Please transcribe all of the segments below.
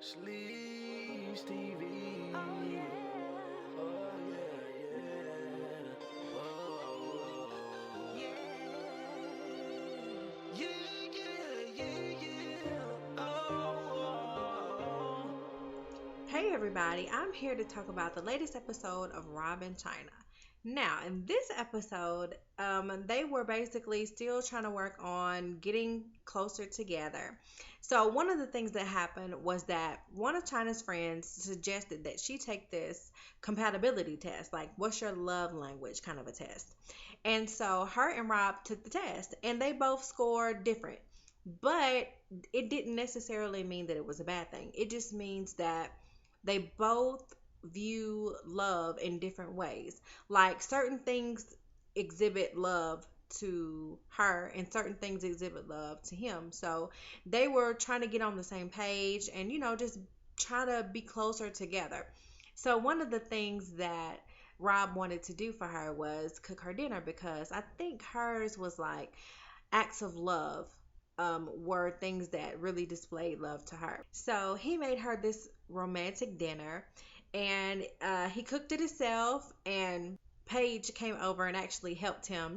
Sleeves TV. Oh yeah. Oh yeah, yeah. Whoa. Yeah. Yeah. Oh. Hey everybody, I'm here to talk about the latest episode of Rob and China. Now, in this episode, they were basically still trying to work on getting closer together. So, one of the things that happened was that one of China's friends suggested that she take this compatibility test, like what's your love language kind of a test. And so, her and Rob took the test, and they both scored different. But it didn't necessarily mean that it was a bad thing. It just means that they both view love in different ways. Like certain things exhibit love to her and certain things exhibit love to him. So they were trying to get on the same page and, just try to be closer together. So one of the things that Rob wanted to do for her was cook her dinner because I think hers was like acts of love were things that really displayed love to her. So he made her this romantic dinner and he cooked it himself. And Paige came over and actually helped him,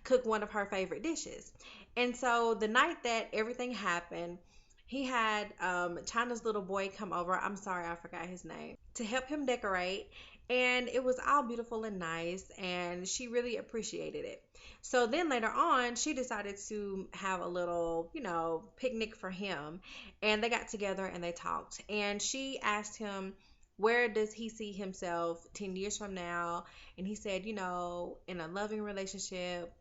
cook one of her favorite dishes. And so the night that everything happened, he had China's little boy come over. I'm sorry, I forgot his name, to help him decorate. And it was all beautiful and nice, and she really appreciated it. So then later on, she decided to have a little, picnic for him. And they got together and they talked. And she asked him, where does he see himself 10 years from now? And he said, in a loving relationship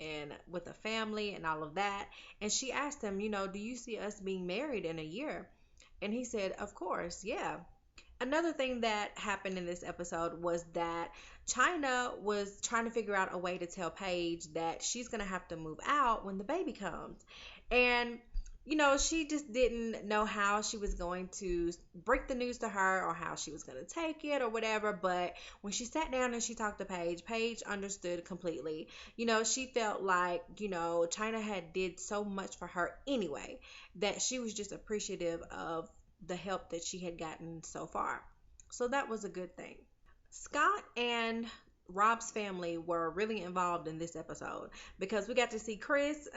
and with a family and all of that. And she asked him, do you see us being married in a year? And he said, of course, yeah. Another thing that happened in this episode was that China was trying to figure out a way to tell Paige that she's going to have to move out when the baby comes. And, she just didn't know how she was going to break the news to her or how she was going to take it or whatever. But when she sat down and she talked to Paige, Paige understood completely. She felt like, China had did so much for her anyway that she was just appreciative of the help that she had gotten so far. So that was a good thing. Scott and Rob's family were really involved in this episode because we got to see Chris.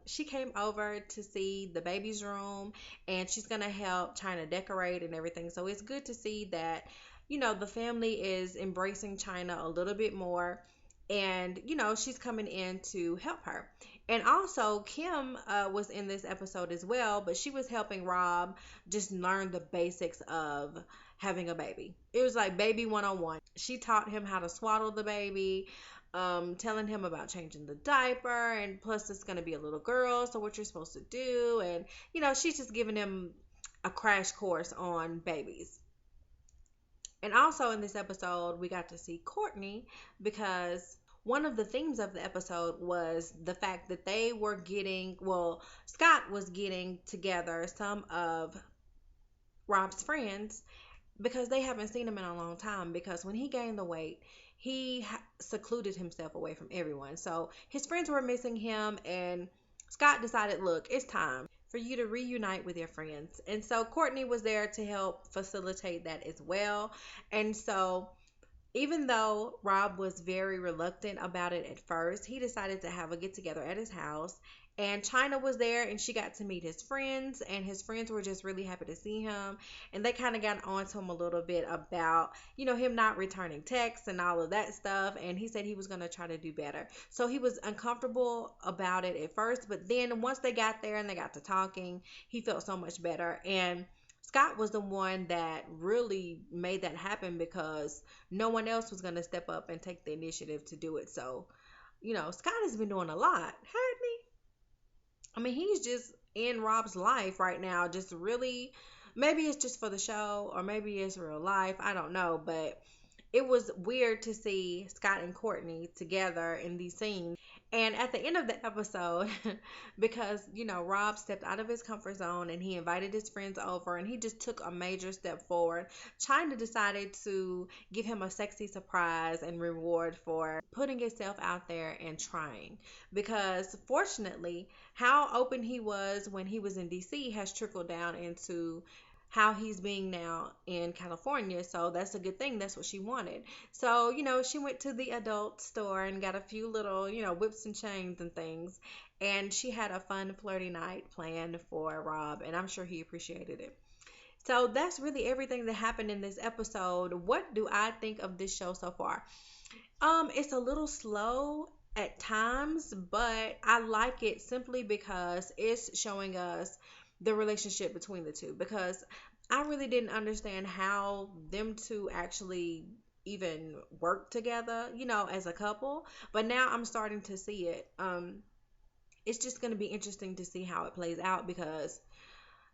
She came over to see the baby's room and she's going to help China decorate and everything. So it's good to see that, the family is embracing China a little bit more and she's coming in to help her. And also Kim was in this episode as well, but she was helping Rob just learn the basics of having a baby. It was like baby 101. She taught him how to swaddle the baby, telling him about changing the diaper, and plus it's going to be a little girl, so what you're supposed to do. And she's just giving him a crash course on babies. And also in this episode, we got to see Courtney because one of the themes of the episode was the fact that they were getting, well, Scott was getting together some of Rob's friends because they haven't seen him in a long time. Because when he gained the weight, he secluded himself away from everyone. So his friends were missing him, and Scott decided, look, it's time for you to reunite with your friends. And so Courtney was there to help facilitate that as well. And so even though Rob was very reluctant about it at first, he decided to have a get together at his house. And China was there and she got to meet his friends, and his friends were just really happy to see him. And they kind of got on to him a little bit about, him not returning texts and all of that stuff. And he said he was going to try to do better. So he was uncomfortable about it at first, but then once they got there and they got to talking, he felt so much better. And Scott was the one that really made that happen because no one else was going to step up and take the initiative to do it. So, Scott has been doing a lot, hadn't he? I mean, he's just in Rob's life right now, just really, maybe it's just for the show or maybe it's real life. I don't know. But it was weird to see Scott and Courtney together in these scenes. And at the end of the episode, because, Rob stepped out of his comfort zone and he invited his friends over and he just took a major step forward, China decided to give him a sexy surprise and reward for putting himself out there and trying. Because fortunately, how open he was when he was in DC has trickled down into how he's being now in California. So that's a good thing. That's what she wanted. So, she went to the adult store and got a few little, whips and chains and things. And she had a fun, flirty night planned for Rob, and I'm sure he appreciated it. So that's really everything that happened in this episode. What do I think of this show so far? It's a little slow at times, but I like it simply because it's showing us the relationship between the two. Because I really didn't understand how them two actually even work together, as a couple. But now I'm starting to see it. It's just going to be interesting to see how it plays out because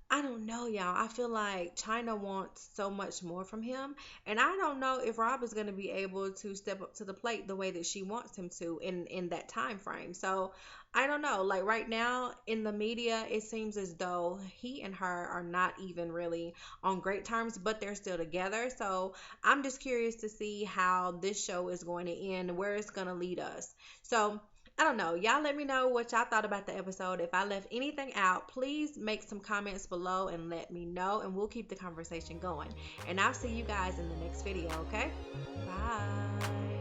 I don't know, y'all. I feel like China wants so much more from him, and I don't know if Rob is going to be able to step up to the plate the way that she wants him to in that time frame. So I don't know. Like right now in the media, it seems as though he and her are not even really on great terms, but they're still together. So I'm just curious to see how this show is going to end, where it's going to lead us. So I don't know. Y'all let me know what y'all thought about the episode. If I left anything out, please make some comments below and let me know, and we'll keep the conversation going. And I'll see you guys in the next video, okay? Bye.